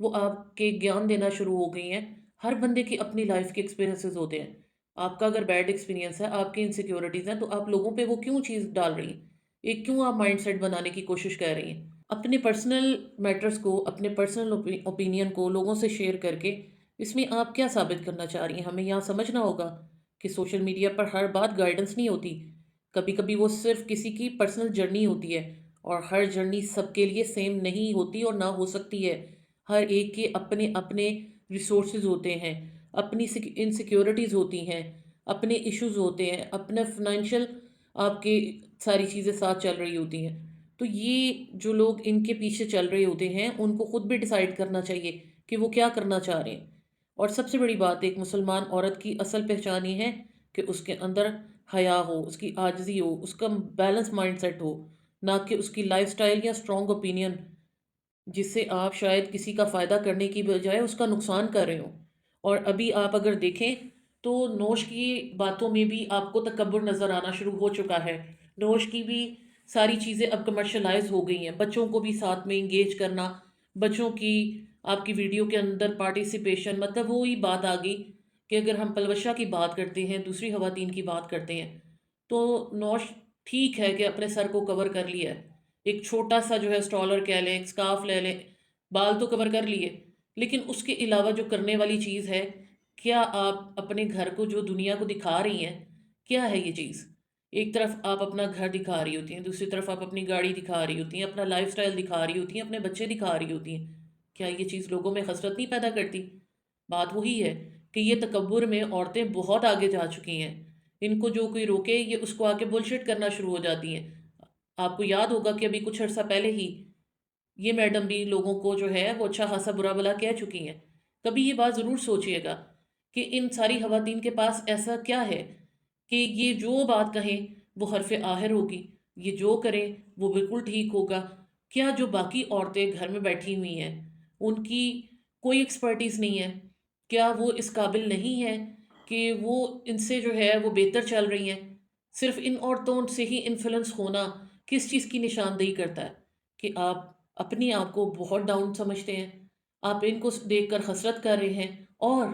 وہ آپ کے گیان دینا شروع ہو گئی ہیں۔ ہر بندے کی اپنی لائف کے ایکسپیرینسز ہوتے ہیں۔ آپ کا اگر بیڈ ایکسپیرینس ہے، آپ کی انسیکیورٹیز ہیں، تو آپ لوگوں پہ وہ کیوں چیز ڈال رہی ہیں؟ ایک کیوں آپ مائنڈ سیٹ بنانے کی کوشش کر رہی ہیں؟ اپنے پرسنل میٹرز کو، اپنے پرسنل اوپینین کو لوگوں سے شیئر کر کے اس میں آپ کیا ثابت کرنا چاہ رہی ہیں؟ ہمیں یہاں سمجھنا ہوگا کہ سوشل میڈیا پر ہر بات گائیڈنس نہیں ہوتی۔ کبھی کبھی وہ صرف کسی کی پرسنل جرنی ہوتی ہے، اور ہر جرنی سب کے لیے سیم نہیں ہوتی اور نہ ہو سکتی ہے۔ ہر ایک کے اپنے اپنے ریسورسز ہوتے ہیں، اپنی انسیکیورٹیز ہوتی ہیں، اپنے ایشوز ہوتے ہیں، اپنا فائنینشیل آپ کے ساری چیزیں ساتھ چل رہی ہوتی ہیں۔ تو یہ جو لوگ ان کے پیچھے چل رہے ہوتے ہیں، ان کو خود بھی ڈیسائیڈ کرنا چاہیے کہ وہ کیا کرنا چاہ رہے ہیں۔ اور سب سے بڑی بات، ایک مسلمان عورت کی اصل پہچان یہ ہے کہ اس کے اندر حیا ہو، اس کی عاجزی ہو، اس کا بیلنس مائنڈ سیٹ ہو، نہ کہ اس کی لائف سٹائل یا اسٹرانگ اوپینین جس سے آپ شاید کسی کا فائدہ کرنے کی بجائے اس کا نقصان کر رہے ہوں۔ اور ابھی آپ اگر دیکھیں تو نوش کی باتوں میں بھی آپ کو تکبر نظر آنا شروع ہو چکا ہے۔ نوش کی بھی ساری چیزیں اب کمرشلائز ہو گئی ہیں، بچوں کو بھی ساتھ میں انگیج کرنا، بچوں کی آپ کی ویڈیو کے اندر پارٹیسپیشن، مطلب وہی بات آ گئی کہ اگر ہم پلوشہ کی بات کرتے ہیں، دوسری خواتین کی بات کرتے ہیں، تو نوش ٹھیک ہے کہ اپنے سر کو کور کر لیا ہے، ایک چھوٹا سا جو ہے اسٹالر کہہ لیں، ایک سکارف لے لیں، بال تو کور کر لیے، لیکن اس کے علاوہ جو کرنے والی چیز ہے، کیا آپ اپنے گھر کو جو دنیا کو دکھا رہی ہیں، کیا ہے یہ چیز؟ ایک طرف آپ اپنا گھر دکھا رہی ہوتی ہیں، دوسری طرف آپ اپنی گاڑی دکھا رہی ہوتی ہیں، اپنا لائف سٹائل دکھا رہی ہوتی ہیں، اپنے بچے دکھا رہی ہوتی ہیں۔ کیا یہ چیز لوگوں میں حسرت نہیں پیدا کرتی؟ بات وہی ہے کہ یہ تکبر میں عورتیں بہت آگے جا چکی ہیں۔ ان کو جو کوئی روکے، یہ اس کو آ کے بلشٹ کرنا شروع ہو جاتی ہیں۔ آپ کو یاد ہوگا کہ ابھی کچھ عرصہ پہلے ہی یہ میڈم بھی لوگوں کو جو ہے وہ اچھا خاصا برا بلا کہہ چکی ہیں۔ کبھی یہ بات ضرور سوچئے گا کہ ان ساری خواتین کے پاس ایسا کیا ہے کہ یہ جو بات کہیں وہ حرف آخر ہوگی، یہ جو کریں وہ بالکل ٹھیک ہوگا؟ کیا جو باقی عورتیں گھر میں بیٹھی ہوئی ہیں ان کی کوئی ایکسپرٹیز نہیں ہے؟ کیا وہ اس قابل نہیں ہے کہ وہ ان سے جو ہے وہ بہتر چل رہی ہیں؟ صرف ان عورتوں سے ہی انفلوئنس ہونا کس چیز کی نشاندہی کرتا ہے؟ کہ آپ اپنی آپ کو بہت ڈاؤن سمجھتے ہیں، آپ ان کو دیکھ کر حسرت کر رہے ہیں، اور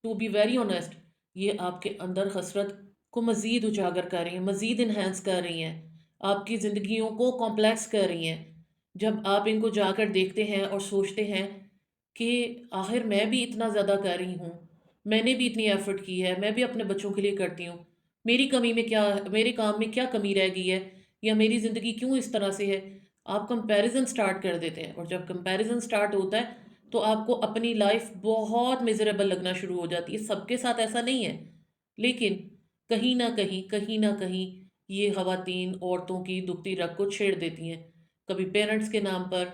ٹو بی ویری آنیسٹ یہ آپ کے اندر حسرت کو مزید اجاگر کر رہی ہیں، مزید انہینس کر رہی ہیں، آپ کی زندگیوں کو کمپلیکس کر رہی ہیں۔ جب آپ ان کو جا کر دیکھتے ہیں اور سوچتے ہیں کہ آخر میں بھی اتنا زیادہ کر رہی ہوں، میں نے بھی اتنی ایفرٹ کی ہے، میں بھی اپنے بچوں کے لیے کرتی ہوں، میری کمی میں کیا، میرے کام میں کیا کمی رہ گئی ہے، یا میری زندگی کیوں اس طرح سے ہے؟ آپ کمپیریزن سٹارٹ کر دیتے ہیں، اور جب کمپیریزن سٹارٹ ہوتا ہے تو آپ کو اپنی لائف بہت میزریبل لگنا شروع ہو جاتی ہے۔ سب کے ساتھ ایسا نہیں ہے، لیکن کہیں نہ کہیں یہ خواتین عورتوں کی دکھتی رگ کو چھیڑ دیتی ہیں، کبھی پیرنٹس کے نام پر،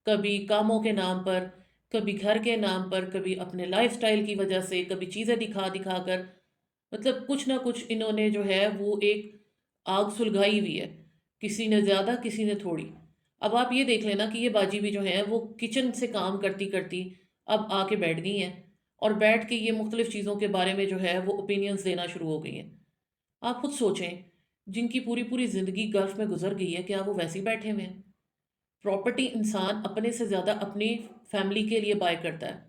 کبھی کاموں کے نام پر، کبھی گھر کے نام پر، کبھی اپنے لائف سٹائل کی وجہ سے، کبھی چیزیں دکھا دکھا کر، مطلب کچھ نہ کچھ انہوں نے جو ہے وہ ایک آگ سلگائی ہوئی ہے، کسی نے زیادہ کسی نے تھوڑی۔ اب آپ یہ دیکھ لینا کہ یہ باجی بھی جو ہیں وہ کچن سے کام کرتی کرتی اب آ کے بیٹھ گئی ہیں، اور بیٹھ کے یہ مختلف چیزوں کے بارے میں جو ہے وہ اوپینینز دینا شروع ہو گئی ہیں۔ آپ خود سوچیں، جن کی پوری پوری زندگی گلف میں گزر گئی ہے، کیا وہ ویسے ہی بیٹھے ہوئے ہیں؟ پراپرٹی انسان اپنے سے زیادہ اپنی فیملی کے لیے بائی کرتا ہے۔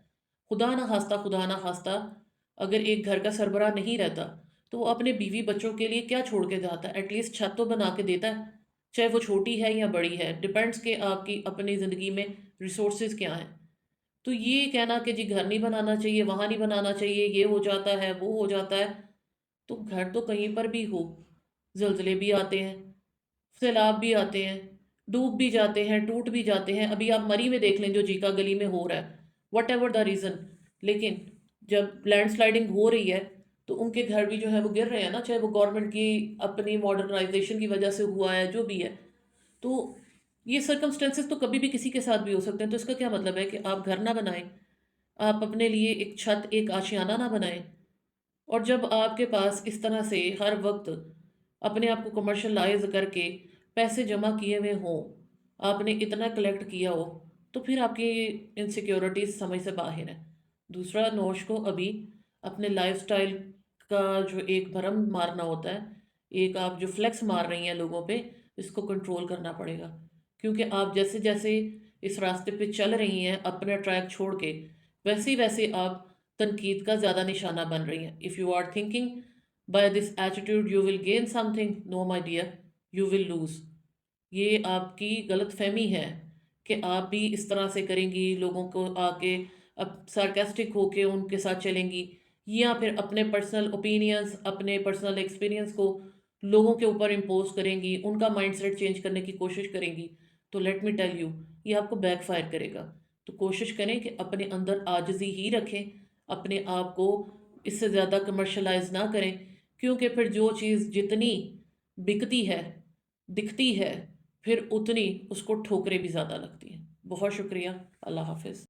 خدا نہ خواستہ اگر ایک گھر کا سربراہ نہیں رہتا تو وہ اپنے بیوی بچوں کے لیے کیا چھوڑ کے جاتا ہے؟ ایٹ لیسٹ چھت تو بنا کے دیتا ہے، چاہے وہ چھوٹی ہے یا بڑی ہے، ڈیپینڈس کہ آپ کی اپنی زندگی میں ریسورسز کیا ہیں۔ تو یہ کہنا کہ جی گھر نہیں بنانا چاہیے، وہاں نہیں بنانا چاہیے، یہ ہو جاتا ہے، وہ ہو جاتا ہے، تو گھر تو کہیں پر بھی ہو، زلزلے بھی آتے ہیں، سیلاب بھی آتے ہیں، ڈوب بھی جاتے ہیں، ٹوٹ بھی جاتے ہیں۔ ابھی آپ مری میں دیکھ لیں جو جیکا گلی میں ہو رہا ہے، وٹ ایور دا ریزن، لیکن جب لینڈ سلائڈنگ ہو رہی ہے تو ان کے گھر بھی جو ہے وہ گر رہے ہیں نا، چاہے وہ گورنمنٹ کی اپنی ماڈرنائزیشن کی وجہ سے ہوا ہے، جو بھی ہے۔ تو یہ سرکمسٹینسز تو کبھی بھی کسی کے ساتھ بھی ہو سکتے ہیں، تو اس کا کیا مطلب ہے کہ آپ گھر نہ بنائیں، آپ اپنے لیے ایک چھت، ایک آشیانہ نہ بنائیں؟ اور جب آپ کے پاس اس طرح سے ہر وقت اپنے آپ کو کمرشلائز کر کے پیسے جمع کیے ہوئے ہوں، آپ نے اتنا کلیکٹ کیا ہو، تو پھر آپ کی انسیکیورٹیز سمجھ سے باہر ہے۔ دوسرا، نوش کو ابھی اپنے لائف سٹائل کا جو ایک بھرم مارنا ہوتا ہے، ایک آپ جو فلیکس مار رہی ہیں لوگوں پہ، اس کو کنٹرول کرنا پڑے گا، کیونکہ آپ جیسے جیسے اس راستے پہ چل رہی ہیں اپنا ٹریک چھوڑ کے، ویسے ویسے آپ تنقید کا زیادہ نشانہ بن رہی ہیں. If you are thinking by this attitude you will gain something, no my dear, you will lose. یہ آپ کی غلط فہمی ہے کہ آپ بھی اس طرح سے کریں گی، لوگوں کو آ کے اب سارکیسٹک ہو کے ان کے ساتھ چلیں گی، یا پھر اپنے پرسنل اوپینینز، اپنے پرسنل ایکسپیرینس کو لوگوں کے اوپر امپوز کریں گی، ان کا مائنڈ سیٹ چینج کرنے کی کوشش کریں گی. تو لیٹ می ٹیل یو، یہ آپ کو بیک فائر کرے گا. تو کوشش کریں کہ اپنے اندر عاجزی ہی رکھیں، اپنے آپ کو اس سے زیادہ کمرشلائز نہ کریں، کیونکہ پھر جو چیز جتنی بکتی ہے، دکھتی ہے، پھر اتنی اس کو ٹھوکریں بھی زیادہ لگتی ہیں. بہت شکریہ. اللہ حافظ.